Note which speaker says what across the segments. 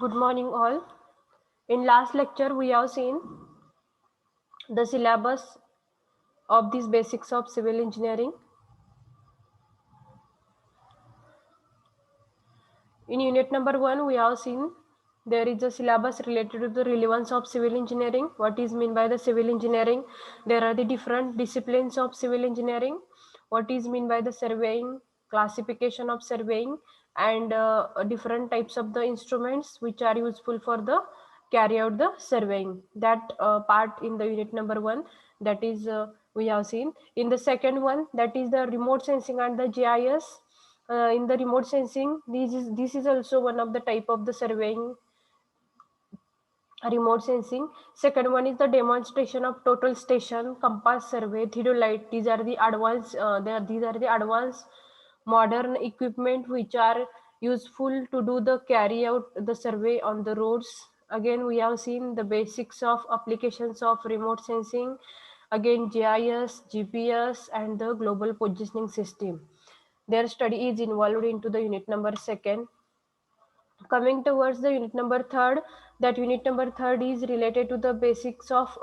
Speaker 1: Good morning all. In last lecture we have seen the syllabus of these basics of civil engineering. In unit number 1 we have seen there is a syllabus related to the relevance of civil engineering. What is meant by the civil engineering? There are the different disciplines of civil engineering. What is meant by the surveying, classification of surveying, and different types of the instruments which are useful for the carry out the surveying. That part in the unit number 1, that is we have seen. In the second one, that is the remote sensing and the GIS. In the remote sensing, this is also one of the type of the surveying, remote sensing. Second one is the demonstration of total station, compass survey, theodolite. These are the advanced these are the advanced modern equipment which are useful to do the carry out the survey on the roads. Again we have seen the basics of applications of remote sensing, again GIS, GPS, and the global positioning system. Their study is involved into the unit number second. Coming towards the unit number third, that unit number third is related to the basics of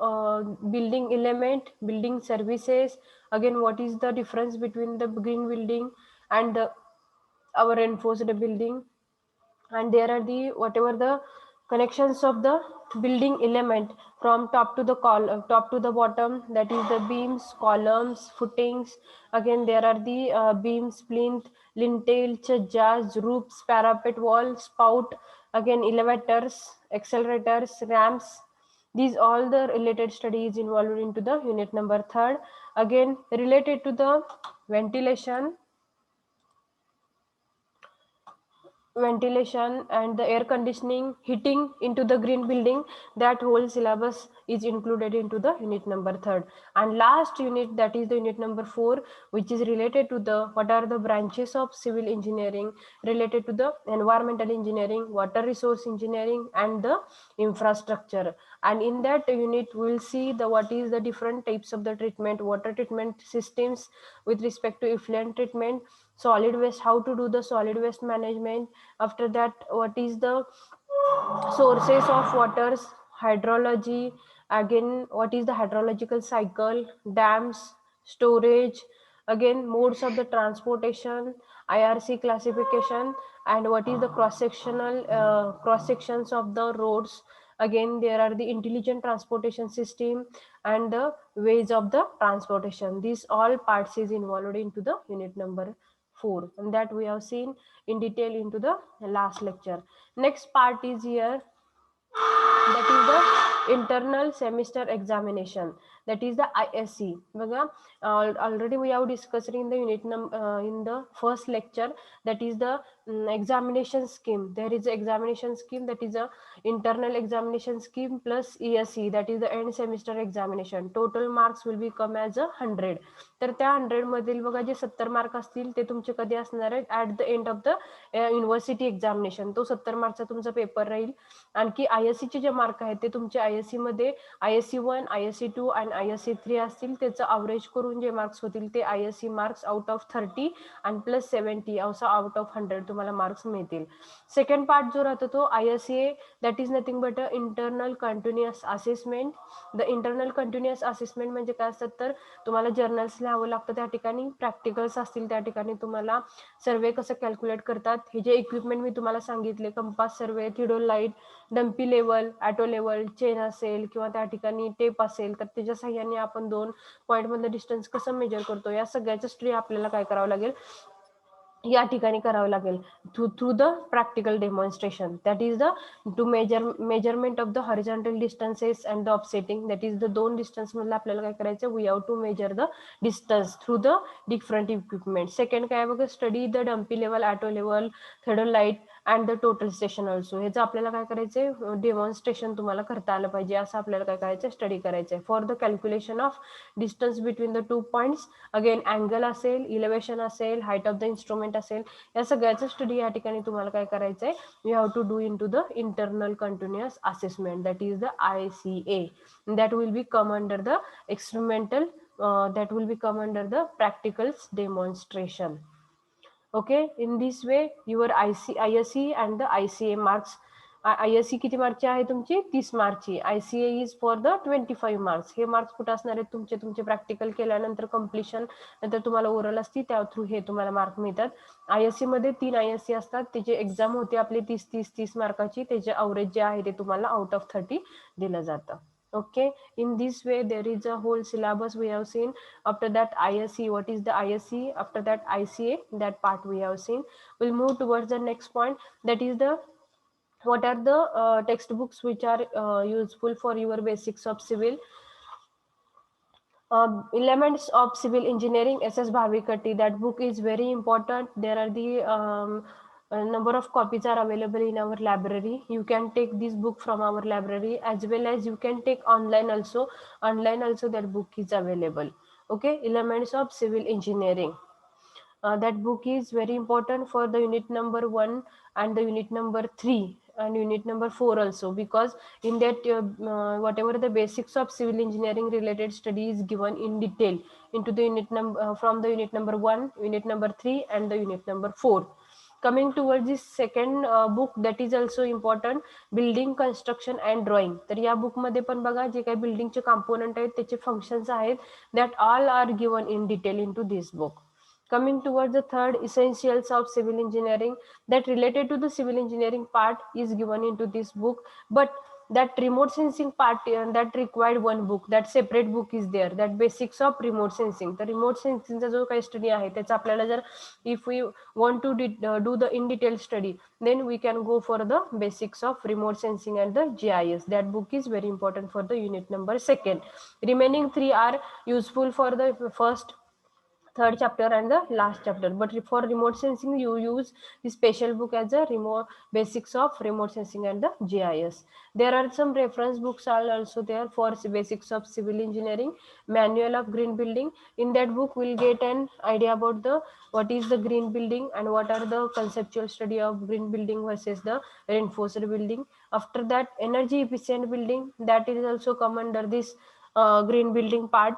Speaker 1: building element, building services. Again, what is the difference between the green building and our enforced building? And there are the whatever the connections of the building element from top to the top to the bottom, that is the beams, columns, footings. Again there are the beams, plinth, lintel, chajjas, roofs, parapet wall, spout. Again elevators, accelerators, ramps. These all the related studies involved into the unit number third. Again related to the ventilation, and the air conditioning, heating into the green building, that whole syllabus is included into the unit number third. And last unit, that is the unit number 4, which is related to the what are the branches of civil engineering, related to the environmental engineering, water resource engineering, and the infrastructure. And in that unit we will see the what is the different types of the treatment, water treatment systems with respect to effluent treatment, solid waste, how to do the solid waste management. After that, what is the sources of waters, hydrology. Again, what is the hydrological cycle, dams, storage. Again, modes of the transportation, IRC classification, and what is the cross sections of the roads. Again there are the intelligent transportation system and the ways of the transportation. These all parts is involved into the unit number 4, and that we have seen in detail into the last lecture. Next part is here, that is the internal semester examination, that is the ISE. बघा, already we have discussed in the in the first lecture, that is the examination scheme. There is an examination scheme, that is a internal examination scheme plus ESE, that is the end semester examination. Total marks will become as 100. तर त्या 100 मधील बघा जे 70 mark असतील ते तुमचे कधी असणार आहेत at the end of the university examination. तो 70 मार्कचा तुमचा पेपर राहील. आणखी ISE चे जे मार्क आहेत ते तुमचे ISE मध्ये ISE 1, ISE 2 आणि ISE 3 असतील. त्याचं अवरेज करून जे मार्क्स होतील ते ISE मार्क्स आउट ऑफ 30 आणि प्लस 70 असं आउट ऑफ 100 तुम्हाला मार्क्स मिळतील. सेकंड पार्ट जो राहतो तो ISA, that is nothing but a internal continuous assessment. The internal continuous assessment म्हणजे काय असतात, तर तुम्हाला जर्नल्स लिहावं लागतं, त्या ठिकाणी प्रॅक्टिकल्स असतील, त्या ठिकाणी तुम्हाला सर्वे कसं कॅल्क्युलेट करतात, हे जे इक्विपमेंट मी तुम्हाला सांगितले, compass survey, theodolite, dumpy level, auto level, chain असेल किंवा त्या ठिकाणी टेप असेल, तर त्याच्या साह्याने आपण 2 पॉईंटमधलं डिस्टन्स कसं मेजर करतो, या सगळ्याचं स्टडी आपल्याला काय करावं लागेल, या ठिकाणी करावं लागेल through the practical demonstration. That is the two measurement of the horizontal distances and the offsetting. That is the 2 distance मधलं आपल्याला काय करायचं, we have to measure the distance through the different equipment. Second काय बघा, study the dumpy level, auto level, theodolite and the total station also. ह्याचं आपल्याला काय करायचंय, डेमॉन्स्ट्रेशन तुम्हाला करता आलं पाहिजे, असं आपल्याला काय करायचं, स्टडी करायचंय for the calculation of distance between the 2 points. Again angle असेल, इलेव्हेशन असेल, हाईट ऑफ द इन्स्ट्रुमेंट असेल, या सगळ्याचं स्टडी या ठिकाणी तुम्हाला काय करायचंय, you have to do in to the internal continuous assessment, that is the ICA. That will be come under the experimental, that will be come under the practicals demonstration. Okay, in this way your ISE and the ICA marks ISC किती मार्कची आहे तुमची 30 मार्कची. ICA is for the 25 marks. हे marks कुठे असणार आहेत तुमचे तुमचे प्रॅक्टिकल केल्यानंतर कम्प्लिशन नंतर तुम्हाला ओरल असती त्या थ्रू हे तुम्हाला मार्क मिळतात. ISC मध्ये 3 ISC असतात. त्याची एक्झाम होते आपली 30 मार्काची. त्याचे अवरेज जे आहे ते तुम्हाला आउट ऑफ 30 दिलं जातं. Okay, in this way there is a whole syllabus we have seen. After that ISC, what is the ISC? After that ICA, that part we have seen. We'll move towards the next point, that is the what are the textbooks which are useful for your basics of civil. Elements of Civil Engineering, SS Bhavikatti. That book is very important. There are the number of copies are available in our library. You can take this book from our library, as well as you can take online also. Online also that book is available. Okay, Elements of Civil Engineering. That book is very important for the unit number 1 and the unit number 3 and unit number 4 also, because in that whatever the basics of civil engineering related study is given in detail into the unit number from the unit number 1, unit number 3 and the unit number 4. Coming towards this second book, that is also important, building construction and drawing. तर या book मध्ये पण बघा जे काही बिल्डिंगचे component आहेत त्याचे functions आहेत, that all are given in detail into this book. Coming towards the third, essentials of civil engineering, that related to the civil engineering part is given into this book, but that remote sensing part that required one book, that separate book is there, that basics of remote sensing. The remote sensing चा जो काही study आहे त्याचा आपल्याला जर if we want to do the in detail study, then we can go for the basics of remote sensing and the GIS. That book is very important for the unit number 2. Remaining 3 are useful for the first, third chapter and the last chapter, but for remote sensing you use the special book as a remote basics of remote sensing and the GIS. There are some reference books are also there for basics of civil engineering. Manual of green building, in that book we'll get an idea about the what is the green building and what are the conceptual study of green building versus the reinforced building. After that, energy efficient building, that is also come under this green building part.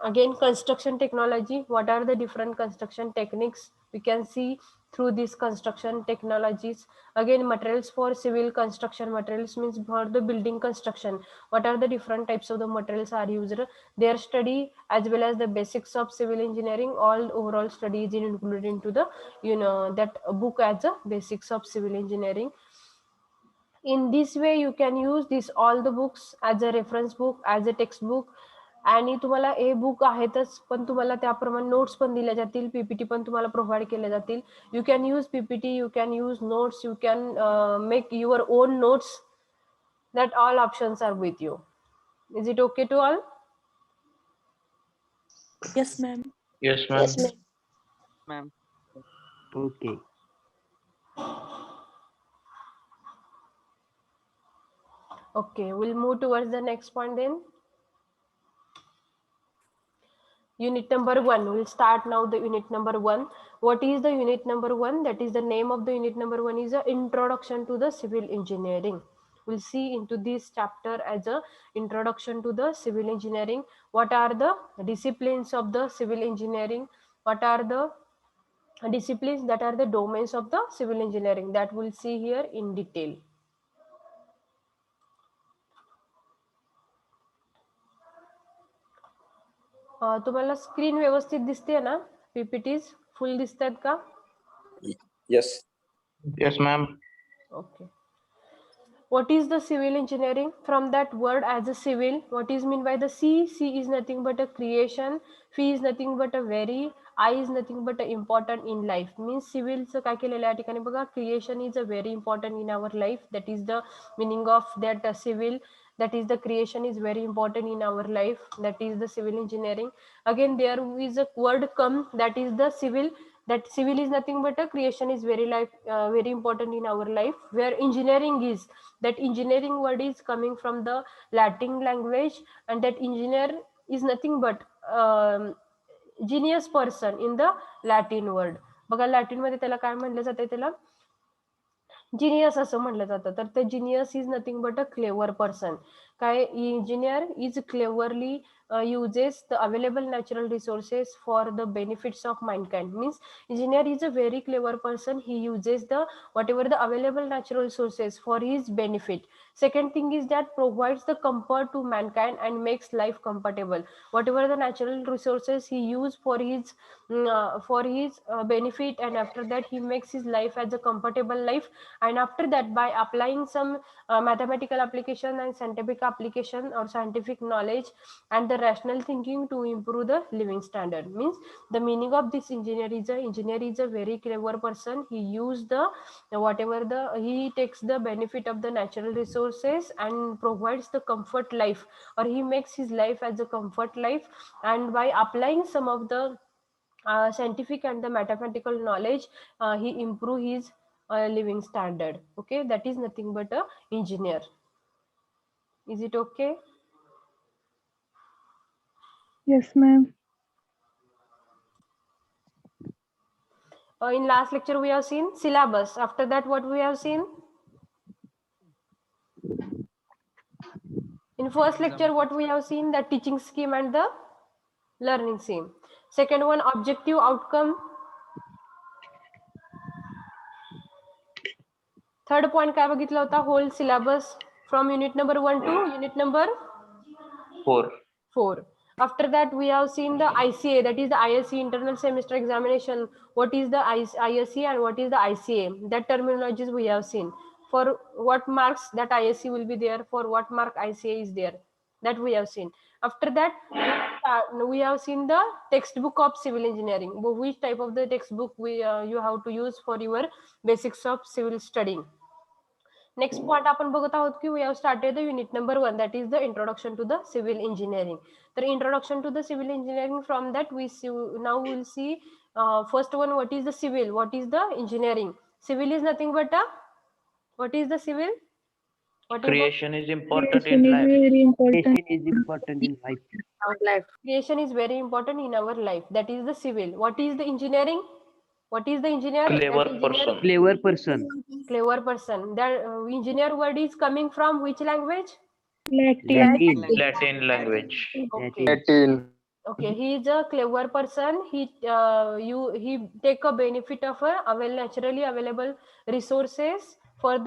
Speaker 1: Again, construction technology, what are the different construction techniques we can see through these construction technologies. Again, materials for civil construction, materials means for the building construction, what are the different types of the materials are used, their study, as well as the basics of civil engineering, all overall study is included into the that book as a basics of civil engineering. In this way you can use this all the books as a reference book, as a textbook. आणि तुम्हाला a book आहेतच, पण तुम्हाला त्याप्रमाणे notes पण दिल्या जातील, PPT पण तुम्हाला प्रोव्हाइड केल्या जातील. You can use PPT, you can use notes, you can make your own notes. That all options are with you. Is it okay to all?
Speaker 2: Yes, ma'am.
Speaker 3: Yes, ma'am.
Speaker 2: Ma'am.
Speaker 4: Okay.
Speaker 1: Okay, we'll move towards the next point then. Unit number 1, we'll start now the unit number 1. What is the unit number 1? That is the name of the unit number 1 is a introduction to the civil engineering. We'll see into this chapter as a introduction to the civil engineering. What are the disciplines of the civil engineering? What are the disciplines that are the domains of the civil engineering? That we'll see here in detail. तुम्हाला screen व्यवस्थित दिसते ना? PPTs full दिसतात का?
Speaker 3: Yes. Yes, ma'am.
Speaker 1: Okay. What is the civil engineering? From that word as a civil, what is mean by the C? C is nothing but a creation. Phi is nothing but a very. I is nothing but a important in life. Means civil चं काय केलेलं आहे ठिकाणी बघा, creation is a very important in our life. That is the meaning of that civil. That is the creation is very important in our life. That is the civil engineering. Again, there is a word come, that is the civil. That civil is nothing but a creation is very important in our life. Where engineering is, that engineering word is coming from the Latin language, and that engineer is nothing but genius person in the Latin word. बघा Latin मध्ये त्याला काय म्हणलं जाते, त्याला genius असं म्हटलं जातं. तर ते genius is nothing but a clever person. काय engineer is cleverly uses the available natural resources for the benefits of mankind. Means engineer is a very clever person. He uses the whatever the available natural resources for his benefit. Second thing is that provides the comfort to mankind and makes life comfortable. Whatever the natural resources he use for his benefit, and after that he makes his life as a comfortable life, and after that by applying some mathematical application and scientific application or scientific knowledge and the rational thinking to improve the living standard. Means the meaning of this engineer is a very clever person. He use the whatever the he takes the benefit of the natural resources and provides the comfort life, or he makes his life as a comfort life, and by applying some of the scientific and the mathematical knowledge, he improve his living standard. Okay, that is nothing but a engineer. Is it okay?
Speaker 2: Yes, ma'am.
Speaker 1: In last lecture we have seen syllabus. After that, what we have seen? In first lecture, what we have seen? The teaching scheme and the learning scheme. Second one, objective outcome. Third point काय बघितला होता? Whole syllabus from unit number 1 to unit number 4. After that, we have seen the ICA, that is the ISE internal semester examination. What is the ISE and what is the ICA? That terminologies we have seen. For what marks that ISE will be there, for what mark ICA is there, that we have seen. After that, we have seen the textbook of civil engineering. Which type of the textbook you have to use for your basics of civil studying. Next point आपण बघत आहोत की we have started the unit number 1, that is the introduction to the civil engineering. तर introduction to the civil engineering, from that we see, now we'll see first one, what is the civil, what is the engineering. Civil is nothing but what is the civil? What is
Speaker 3: Creation is important
Speaker 2: Creation
Speaker 3: in
Speaker 2: is
Speaker 3: life.
Speaker 2: very important.
Speaker 4: Creation is important in life.
Speaker 1: creation is very important in our life, that is the civil. What is the engineering? What is the engineer?
Speaker 3: Clever
Speaker 1: That engineer,
Speaker 3: person.
Speaker 4: Clever person.
Speaker 1: clever person. That engineer word is coming from which language?
Speaker 2: Latin.
Speaker 3: Latin language.
Speaker 1: Okay. Okay, he is a clever person. He take a benefit of naturally available resources for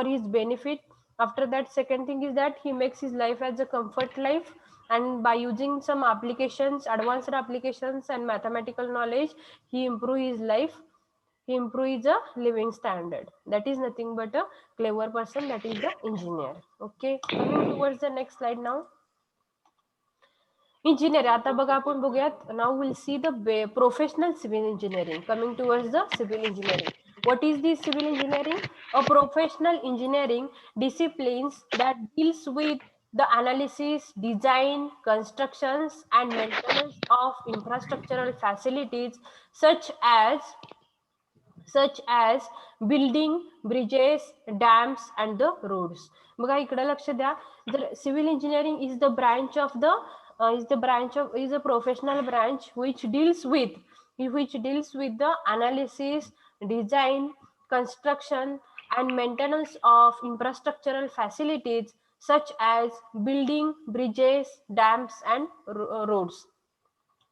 Speaker 1: his benefit. After that, second thing is that he makes his life as a comfort life, and by using some applications, advanced applications and mathematical knowledge, he improve his life. He improves a living standard. That is nothing but a clever person. That is the engineer. Okay, coming towards the next slide now. Engineer, आता बघा आपण बघूयात. Now we'll see the professional civil engineering. Coming towards the civil engineering. What is this civil engineering? A professional engineering disciplines that deals with the analysis, design, constructions, and maintenance of infrastructural facilities such as building, bridges, dams, and the roads. बघा इकडे लक्ष द्या. जर civil engineering is the branch of the is a professional branch which deals with the analysis, design, construction, and maintenance of infrastructural facilities such as building, bridges, dams, and roads.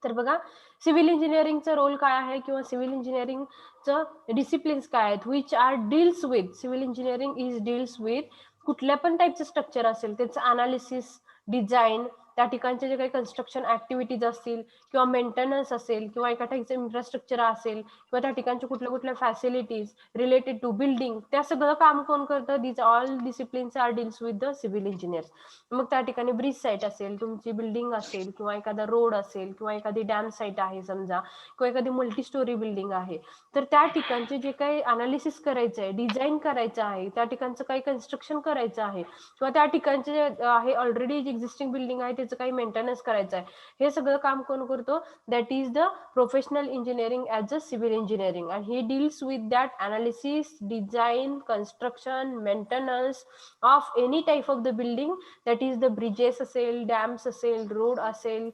Speaker 1: तर बघा civil इंजिनिअरिंगचा role काय आहे किंवा civil इंजिनिअरिंगचं disciplines काय आहेत, which are deals with. Civil engineering is deals with कुठल्या पण टाईपचं स्ट्रक्चर असेल त्याचं अनालिसिस, डिझाईन, त्या ठिकाणचे जे काही कन्स्ट्रक्शन ऍक्टिव्हिटीज असतील किंवा मेंटेनन्स असेल किंवा एका ठिकाणचं इन्फ्रास्ट्रक्चर असेल किंवा त्या ठिकाणच्या कुठल्या कुठल्या फॅसिलिटीज रिलेटेड टू बिल्डिंग, त्या सगळं काम कोण करतं? These all disciplines are deals with the civil engineers. मग त्या ठिकाणी ब्रिज साईट असेल, तुमची बिल्डिंग असेल किंवा एखादा रोड असेल किंवा एखादी डॅम साईट आहे समजा किंवा एखादी मल्टी स्टोरी बिल्डिंग आहे, तर त्या ठिकाणचे जे काही अनालिसिस करायचं आहे, डिझाईन करायचं आहे, त्या ठिकाणचं काही कन्स्ट्रक्शन करायचं आहे किंवा त्या ठिकाणचे जे आहे ऑलरेडी एक्झिस्टिंग बिल्डिंग आहे त्याचं काही मेंटेनन्स करायचं आहे, हे सगळं काम कोण करतो? That is the professional engineering as a civil engineering. And he deals with that analysis, design, construction, maintenance of any type of the building, that is the bridges असेल, dams असेल, road असेल,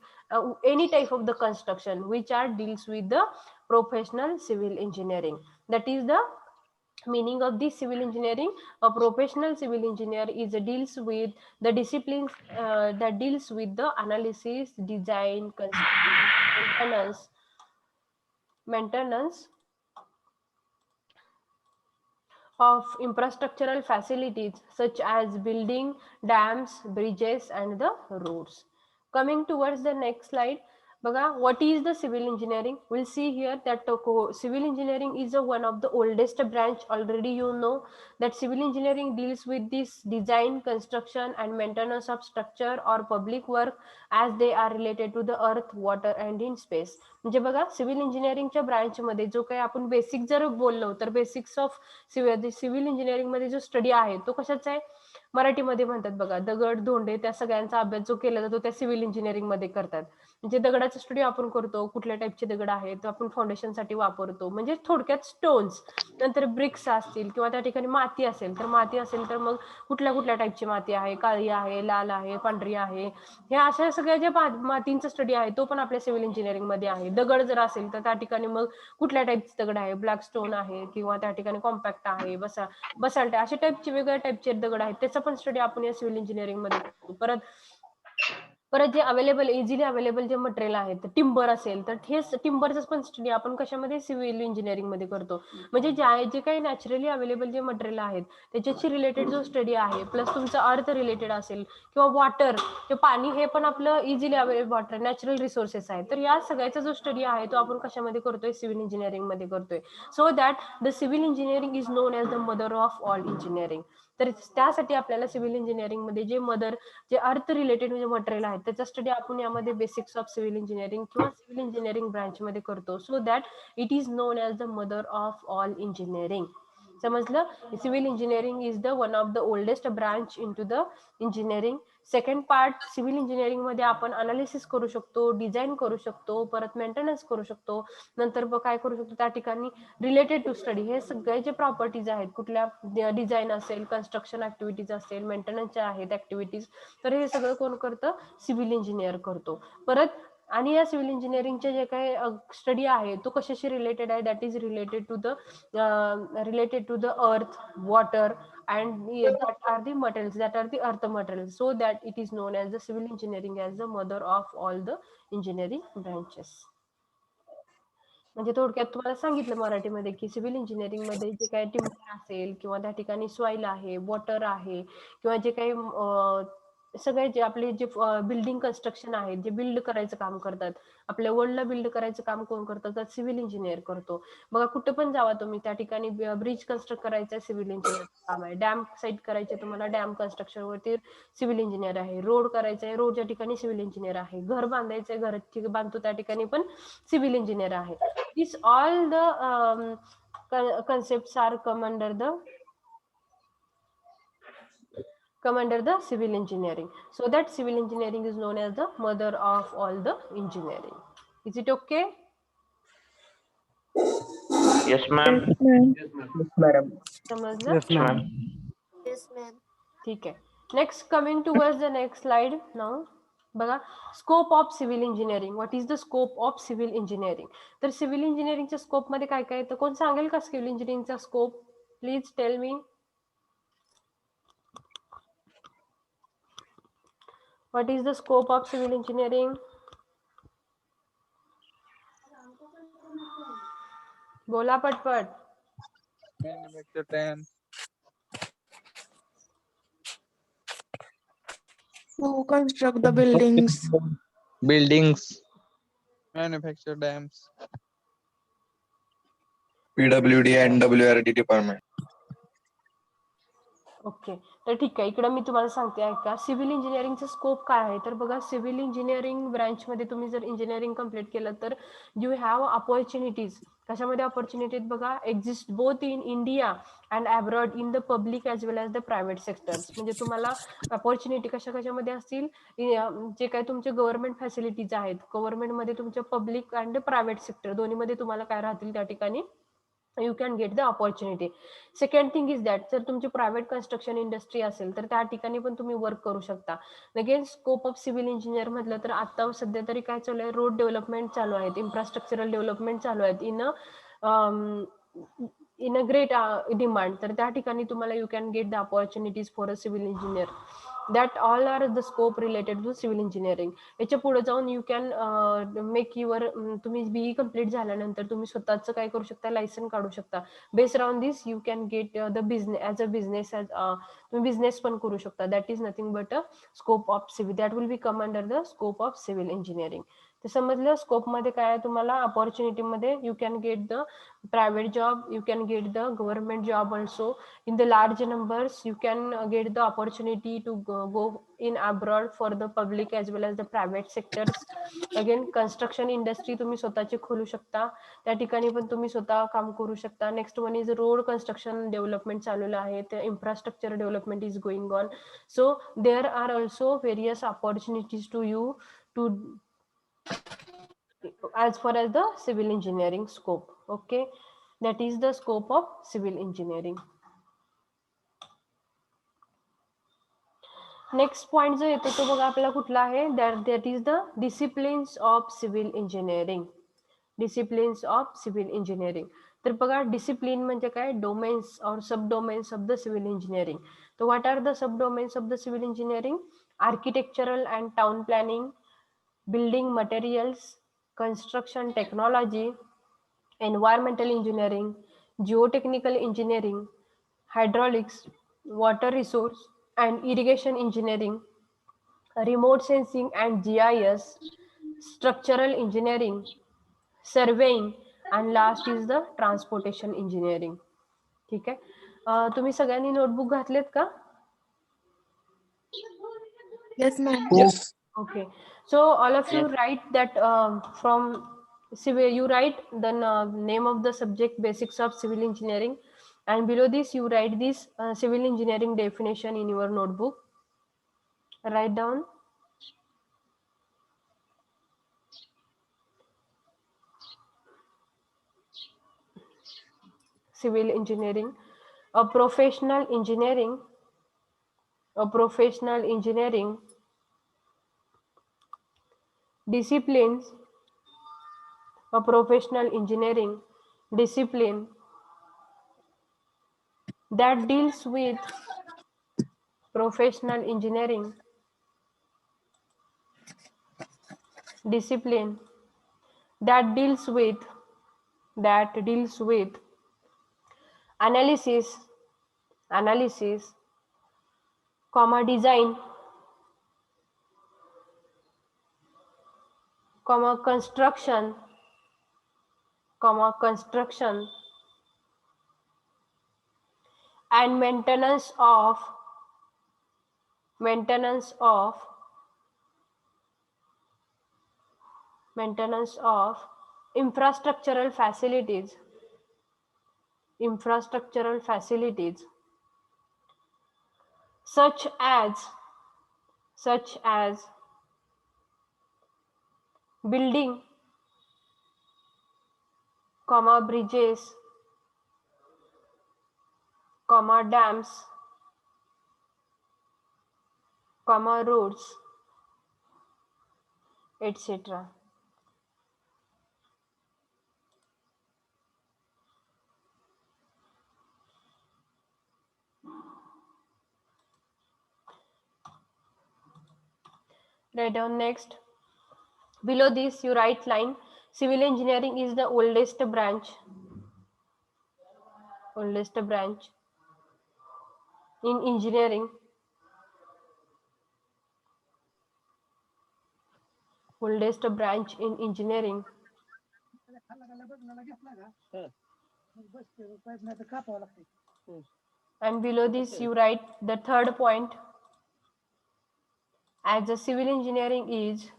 Speaker 1: any type of the construction which are deals with the professional civil engineering. That is the Meaning of the civil engineering: a professional civil engineer is deals with the disciplines that deals with the analysis, design, construction, maintenance of infrastructural facilities such as building, dams, bridges, and the roads. Coming towards the next slide, Baga, what is the civil engineering? We'll see here that civil engineering is one of the oldest branch. Already you know that civil engineering deals with this design, construction, and maintenance of structure or public work as they are related to the earth, water, and in space. म्हणजे बघा civil इंजिनिअरिंगच्या ब्रांचमध्ये जो काही आपण basic जर बोललो तर basics of civil engineering मध्ये जो स्टडी आहे तो कशाचा आहे? मराठीमध्ये म्हणतात बघा, दगड धोंडे त्या सगळ्यांचा अभ्यास जो केला जातो त्या सिव्हिल इंजिनिअरिंग मध्ये करतात. म्हणजे दगडाचा स्टडी आपण करतो, कुठल्या टाईपचे दगड आहेत तो आपण फाउंडेशन साठी वापरतो, म्हणजे थोडक्यात स्टोन्स. नंतर ब्रिक्स असतील किंवा त्या ठिकाणी माती असेल तर मग कुठल्या कुठल्या टाईपची माती आहे, काळी आहे, लाल आहे, पांढरी आहे, ह्या अशा सगळ्या ज्या मातींचा स्टडी आहे तो पण आपल्या सिव्हिल इंजिनिअरिंग मध्ये आहे. दगड जर असेल तर त्या ठिकाणी मग कुठल्या टाईपचे दगड आहे, ब्लॅक स्टोन आहे किंवा त्या ठिकाणी कॉम्पॅक्ट आहे, बसाल्ट, अशा टाईपचे वेगळ्या टाईपचे दगड आहेत त्याचा पण स्टडी आपण या सिव्हिल इंजिनिअरिंग मध्ये करतो. परत जे अवेलेबल इझिली अवेलेबल जे मटेरियल आहे, टिंबर असेल तर हे टिंबरचं पण स्टडी आपण कशामध्ये? सिव्हिल इंजिनिअरिंग मध्ये करतो. म्हणजे जे काही नॅचरली अवेलेबल जे मटेरियल आहेत त्याच्याशी रिलेटेड जो स्टडी आहे, प्लस तुमचं अर्थ रिलेटेड असेल किंवा वॉटर, जे पाणी हे पण आपलं easily available water natural resources आहे, तर या सगळ्याचा जो स्टडी आहे तो आपण कशामध्ये करतोय? सिव्हिल इंजिनिअरिंग मध्ये करतोय. So that the civil engineering is known as the mother of all engineering. तर त्यासाठी आपल्याला सिव्हिल इंजिनिअरिंग मध्ये जे अर्थ रिलेटेड म्हणजे मटेरियल आहे त्याचा स्टडी आपण यामध्ये बेसिक्स ऑफ सिव्हिल इंजिनिअरिंग किंवा सिव्हिल इंजिनिअरिंग ब्रांच मध्ये करतो. So that it is known as the mother of all engineering. समजलं? Civil engineering is the one of the oldest branch in to the engineering. Second part, civil engineering मध्ये आपण analysis करू शकतो, design करू शकतो, परत मेंटेनन्स करू शकतो, नंतर काय करू शकतो त्या ठिकाणी रिलेटेड टू स्टडी हे सगळे जे प्रॉपर्टीज आहेत, कुठल्या डिझाईन असेल, कन्स्ट्रक्शन ऍक्टिव्हिटीज असेल, मेंटेनन्सच्या आहेत ऍक्टिव्हिटीज, तर हे सगळं कोण करतं? सिव्हिल इंजिनियर करतो. परत आणि या सिव्हिल इंजिनिअरिंगचे जे काही स्टडी आहे तो कशाशी रिलेटेड आहे? That is related to the earth, water, and that are the materials, that are the earth materials, so that it is known as the civil engineering as the mother of all the engineering branches. म्हणजे थोडक्यात तुम्हाला सांगितलं मराठीमध्ये की civil engineering मध्ये जे काही timber असेल किंवा त्या ठिकाणी सॉइल आहे, वॉटर आहे किंवा जे काही सगळे जे आपले जे बिल्डिंग कन्स्ट्रक्शन आहेत, जे बिल्ड करायचं काम करतात, आपल्या वर्ल्डला बिल्ड करायचं काम कोण करतं? तर सिव्हिल इंजिनियर करतो. बघा कुठे पण जावा तुम्ही त्या ठिकाणी ब्रिज कन्स्ट्रक्ट करायचं सिव्हिल इंजिनियर काम आहे, डॅम साईट करायचे तुम्हाला डॅम कन्स्ट्रक्शन वरती सिव्हिल इंजिनियर आहे, रोड करायचा आहे रोडच्या ठिकाणी सिव्हिल इंजिनियर आहे, घर बांधायचंय घर बांधतो त्या ठिकाणी पण सिव्हिल इंजिनियर आहे. These all the concepts are come under the civil engineering. So that civil engineering is known as the mother of all the engineering. Is it okay?
Speaker 3: Yes, ma'am.
Speaker 1: समजलं?
Speaker 4: Yes, ma'am.
Speaker 1: ठीक आहे. Next coming towards the next slide now. बघा, scope of civil engineering. What is the scope of civil engineering? तर civil इंजिनिअरिंगच्या scope मध्ये काय काय येतं? कोण सांगेल का सिव्हिल इंजिनिअरिंगचा स्कोप? Please tell me. What is the scope of civil engineering? बोला पटपट.
Speaker 5: To construct the buildings.
Speaker 6: Manufacture dams.
Speaker 7: PWD and WRD department.
Speaker 1: Okay, तर ठीक आहे. इकडे मी तुम्हाला सांगते ऐका, सिव्हिल इंजिनिअरिंगचा स्कोप काय आहे. तर बघा, सिव्हिल इंजिनिअरिंग ब्रांच मध्ये तुम्ही जर इंजिनिअरिंग कम्प्लीट केलं तर यू हॅव अपॉर्च्युनिटीज. कशामध्ये अपॉर्च्युनिटीज? बघा, exist both in India and abroad in the public as well as the private sectors. म्हणजे तुम्हाला अपॉर्च्युनिटी कशामध्ये असतील? जे काही तुमचे गव्हर्नमेंट फॅसिलिटीज आहेत, गव्हर्नमेंटमध्ये तुमच्या पब्लिक अँड प्रायव्हेट सेक्टर दोन्हीमध्ये तुम्हाला काय राहतील त्या ठिकाणी you can get the opportunity. Second thing is that जर तुमची प्रायव्हेट कन्स्ट्रक्शन इंडस्ट्री असेल तर त्या ठिकाणी पण तुम्ही वर्क करू शकता. Again scope of civil engineer म्हटलं तर आता सध्या तरी काय चालू आहे? रोड डेव्हलपमेंट चालू आहेत, इन्फ्रास्ट्रक्चरल डेव्हलपमेंट चालू आहेत इन इन अ ग्रेट डिमांड, तर त्या ठिकाणी तुम्हाला you can get the opportunities for a civil engineer. That all are the scope related to civil engineering. याच्या पुढे जाऊन यू कॅन मेक युअर, तुम्ही बीई कम्प्लीट झाल्यानंतर तुम्ही स्वतःचं काय करू शकता, लायसन काढू शकता. Based on this you can get the business as a business, तुम्ही बिझनेस पण करू शकता. That is nothing but a scope of civil, that will be come under the scope of civil engineering. ते समजलं. स्कोपमध्ये काय आहे तुम्हाला, अपॉर्च्युनिटीमध्ये you can get the private job, you can get the government job also. In the large numbers you can get the opportunity to go in abroad for the public as well as the private sectors. Again construction industry तुम्ही स्वतःचे खोलू शकता, त्या ठिकाणी पण तुम्ही स्वतः काम करू शकता. Next one is road construction development चालू आहे, ते infrastructure development is going on. So there are also various opportunities to you to as far as the civil engineering scope. Okay, that is the scope of civil engineering. Next point जो येतो तो बघा आपला कुठला आहे, that is the disciplines of civil engineering. Disciplines of civil engineering. तर बघा discipline म्हणजे काय, डोमेन्स और sub domains of the civil engineering. तर what are the sub domains of the civil engineering? Architectural and town planning, building materials, construction technology, environmental engineering, geotechnical engineering, hydraulics, water resource and irrigation engineering, remote sensing and GIS, structural engineering, surveying, and last is the transportation engineering. ठीक आहे. तुम्ही सगळ्यांनी notebook घातलेत का?
Speaker 5: Yes, ma'am.
Speaker 7: Yes.
Speaker 1: Okay, so all of you write that from civil, you write the name of the subject, basics of civil engineering, and below this you write this civil engineering definition in your notebook. Write down. Civil engineering, a professional engineering, a professional engineering disciplines, a professional engineering discipline that deals with professional engineering discipline that deals with analysis, design, construction, and maintenance of infrastructural facilities, such as building, bridges, dams, roads, etc. Write down next. Below this you write line, civil engineering is the oldest branch in engineering. Oldest branch in engineering. And below this you write the third point, as a civil engineering is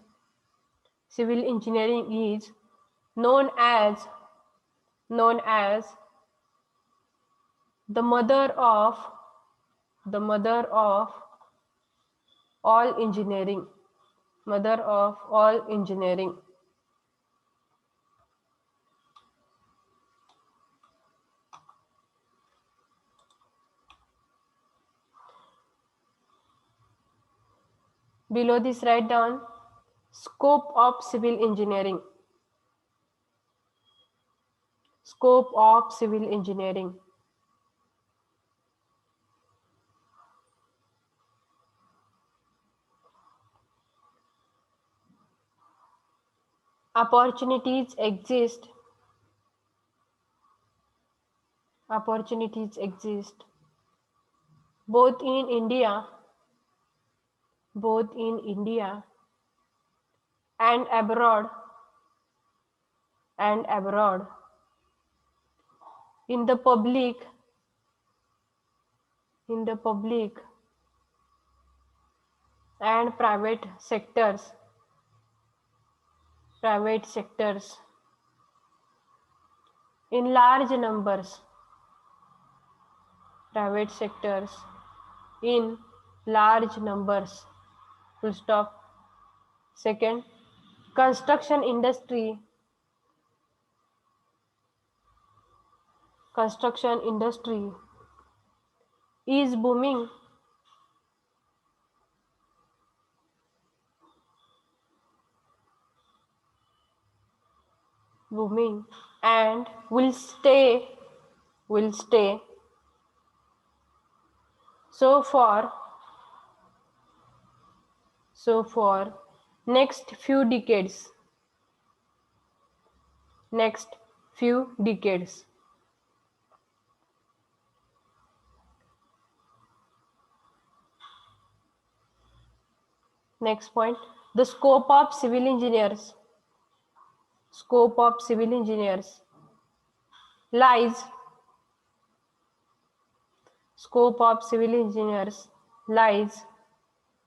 Speaker 1: known as the mother of all engineering. Below this write down scope of civil engineering. Scope of civil engineering. Opportunities exist. Opportunities exist both in India and abroad in the public and private sectors in large numbers. Private sectors in large numbers. Full stop. Second, construction industry is booming and will stay. So for next few decades. Next point, the scope of civil engineers lies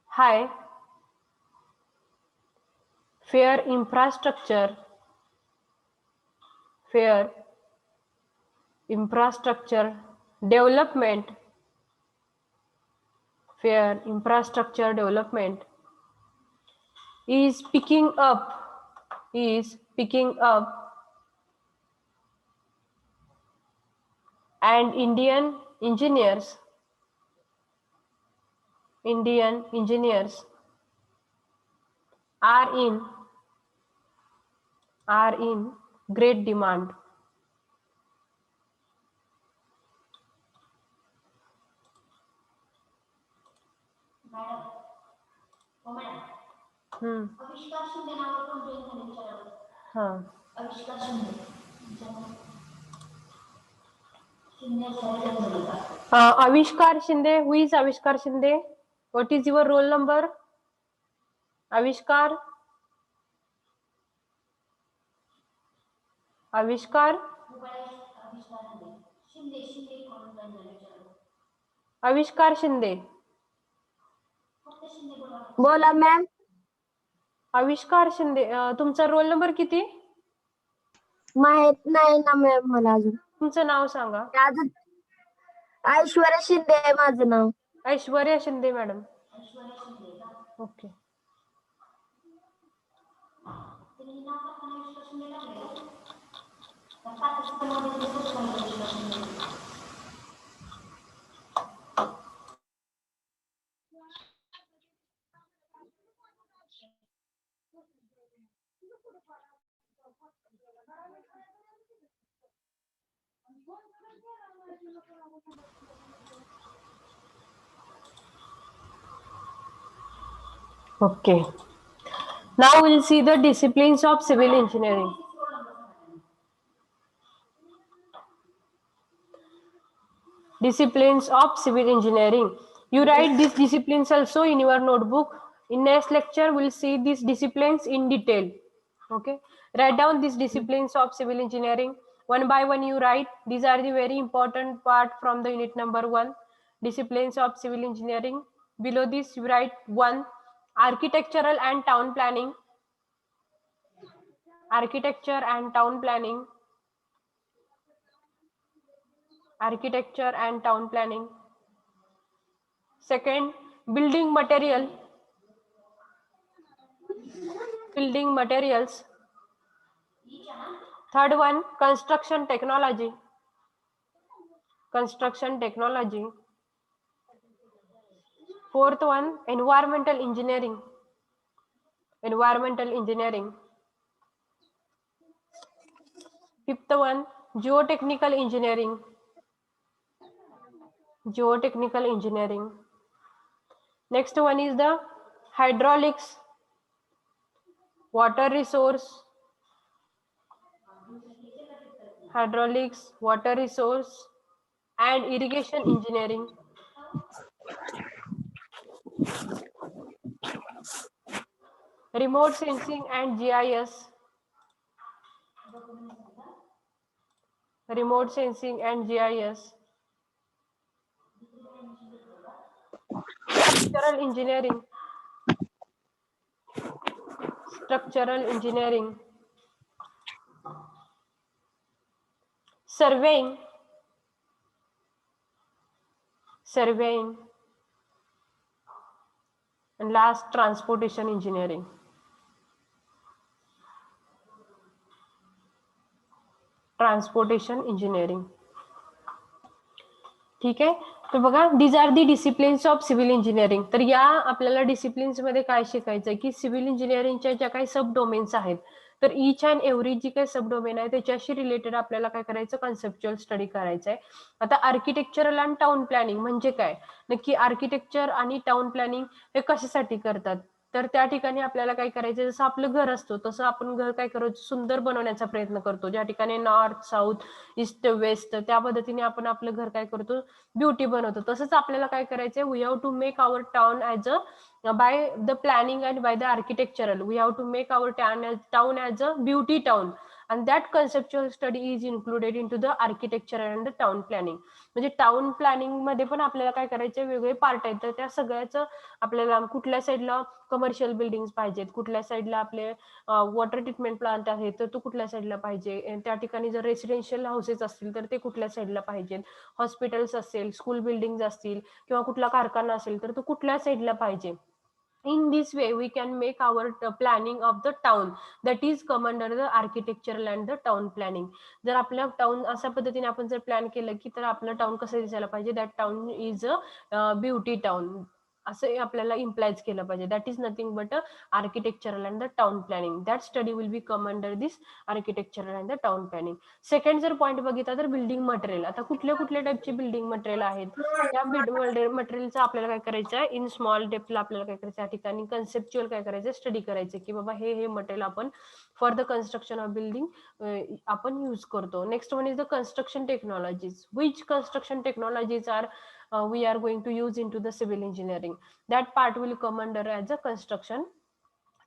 Speaker 1: high. Fair infrastructure development is picking up and Indian engineers are in great demand. Avishkar Shinde, who is Avishkar Shinde? What is your roll number? Avishkar? Avishkar Shinde.
Speaker 8: बोला ma'am.
Speaker 1: आविष्कार शिंदे, तुमचा roll number किती?
Speaker 8: माहित नाही ना ma'am मला अजून.
Speaker 1: तुमचं नाव सांगा.
Speaker 8: अजून ऐश्वर्या शिंदे आहे माझं नाव.
Speaker 1: Aishwarya Shinde madam. Okay. Okay. Now we'll see the disciplines of civil engineering. Disciplines of civil engineering. You write these disciplines also in your notebook. In next lecture, we'll see these disciplines in detail. Okay. Write down these disciplines of civil engineering. One by one you write. These are the very important part from the unit number 1. Disciplines of civil engineering. Below this you write 1. Architectural and town planning. Architecture and town planning. Architecture and town planning. Second, building material. Building materials. Third one, construction technology. Construction technology. Fourth one, environmental engineering. Environmental engineering. Fifth one, geotechnical engineering, geotechnical engineering. Next one is the hydraulics, water resource, hydraulics, water resource, and irrigation engineering. Remote sensing and GIS, remote sensing and GIS. Structural engineering, structural engineering. Surveying, surveying. And last, transportation engineering. Transportation engineering. ठीक आहे. तर बघा, these are the disciplines of civil engineering. तर या आपल्याला disciplines मध्ये काय शिकायचं की सिव्हिल इंजिनिअरिंगच्या ज्या काही सब डोमेन्स आहेत, तर इच अँड एव्हरी जी काही सब डोमेन आहे त्याच्याशी रिलेटेड आपल्याला काय करायचं, कन्सेप्च्युअल स्टडी करायचं आहे. आता आर्किटेक्चरल आणि टाउन प्लॅनिंग म्हणजे काय, नक्की आर्किटेक्चर आणि टाउन प्लॅनिंग हे कशासाठी करतात. तर त्या ठिकाणी आपल्याला काय करायचं, जसं आपलं घर असतो तसं आपण घर काय करतो, सुंदर बनवण्याचा प्रयत्न करतो. ज्या ठिकाणी नॉर्थ, साऊथ, ईस्ट, वेस्ट त्या पद्धतीने आपण आपलं घर काय करतो, ब्युटी बनवतो. तसंच आपल्याला काय करायचंय, we have to make our town as a by the planning and by the architectural, we have to make our town as a beauty town. and that conceptual study is included into the architecture and the town planning. म्हणजे town planning मध्ये पण आपल्याला काय करायचे, वेगवेगळे part आहेत. तर त्या सगळ्याचं आपल्याला कुठल्या साईडला कमर्शियल बिल्डिंग पाहिजेत, कुठल्या साईडला आपले वॉटर ट्रीटमेंट प्लांट आहे तर तो कुठल्या साईडला पाहिजे, त्या ठिकाणी जर रेसिडेन्शियल हाऊसेस असतील तर ते कुठल्या साईडला पाहिजेत, हॉस्पिटल्स असेल, स्कूल बिल्डिंग असतील किंवा कुठला कारखाना असेल तर तो कुठल्या साईडला पाहिजे. In this way we can make our planning of the town that is come under the architectural and the town planning. जर आपल्या टाउन अशा पद्धतीने आपण जर प्लॅन केलं की तर आपलं टाउन कसं दिसायला पाहिजे, that town is a beauty town असं आपल्याला इम्प्लाइज केलं पाहिजे. That is nothing but architectural and the town planning. That study will be come under this architectural and the town planning. Second जर पॉईंट बघितला तर बिल्डिंग मटेरियल. आता कुठल्या कुठल्या टाईपचे बिल्डिंग मटेरियल आहेत, त्या मटेरियलचं आपल्याला काय करायचं आहे, इन स्मॉल डेप्थला आपल्याला काय करायचं, या ठिकाणी कन्सेप्च्युअल काय करायचं, स्टडी करायचं की बाबा हे मटेरियल आपण for the construction of building आपण यूज करतो. Next one is the construction technologies. Which construction technologies are we are going to use into the civil engineering. That part will come under as a construction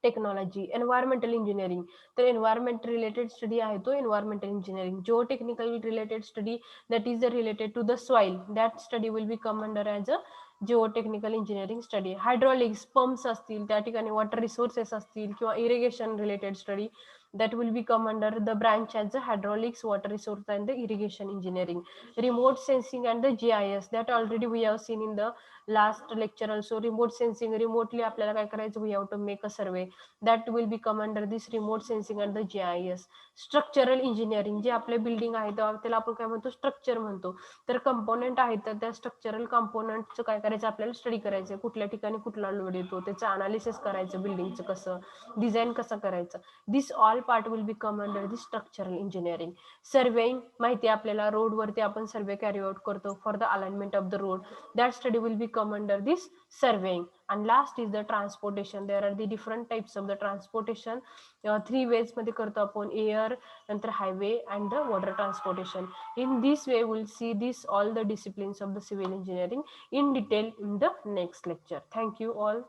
Speaker 1: technology. Environmental engineering, तर environment related study आहे तो environmental engineering. Geotechnical related study that is related to the soil, that study will be come under as a geotechnical engineering study. Hydraulics, pumps असतील, त्या ठिकाणी water resources असतील किंवा irrigation related study, that will be come under the branch as the hydraulics, water resource and the irrigation engineering. Remote sensing and the GIS, that already we have seen in the last lecture also. Remote sensing, remotely आपल्याला काय करायचं, we have to make a survey, that will be come under this remote sensing and the GIS. Structural engineering, जे आपले building आहे त्याला आपण काय म्हणतो, structure म्हणतो. तर कंपोनेंट आहेत तर त्या स्ट्रक्चरल कंपोनेंटचं काय करायचं, आपल्याला स्टडी करायचं, कुठल्या ठिकाणी कुठला लोड येतो त्याचं अनालिसिस करायचं, बिल्डिंगचं कसं डिझाईन कसं करायचं. This all part will be come under the structural engineering. Surveying, माहिती आपल्याला रोडवरती आपण सर्वे कॅरी आउट करतो for the alignment of the road, that study will be come under this surveying. And last is the transportation. There are the different types of the transportation. 3 ways मध्ये करतो आपण, air, नंतर highway and the water transportation. In this way we'll see this all the disciplines of the civil engineering in detail in the next lecture. Thank you all.